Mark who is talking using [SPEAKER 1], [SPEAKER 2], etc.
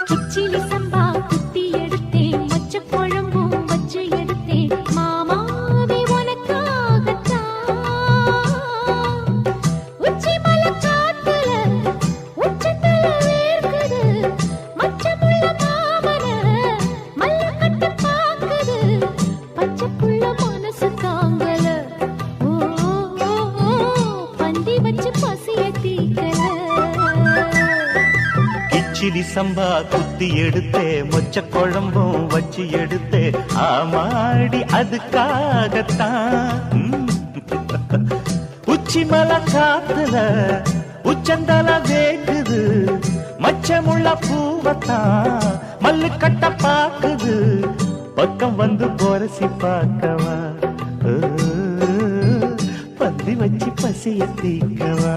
[SPEAKER 1] கிச்சிலி சம்பா குத்தி எடுத்தேன், மொச்ச குழம்பும் வச்சு எடுத்தேன், மாமாவே உனக்காகத்தான். உச்சி மலை காத்துல உச்சந்தல வேர்க்குது, மச்சமுள்ள மாமன மல்ல கட்ட பாக்குது, பச்சை புள்ள மனசு தாங்கல. ஓ ஓ, ஓ, பந்தி வச்சு பசிய தீக்கல.
[SPEAKER 2] கிச்சிலி சம்பா குத்தி எடுத்தே, மொச்ச குழம்பும் வச்சு எடுத்தே, ஆமாடி அதுக்காகத்தான். உச்சி மலை காத்துல உச்சந்தல வேக்குது, மச்சமுள்ள பூவத்தான் மல்லு கட்ட பாக்குது, பக்கம் வந்து போரசி பார்க்கவா, பந்தி வச்சு பசிய தீக்கவா.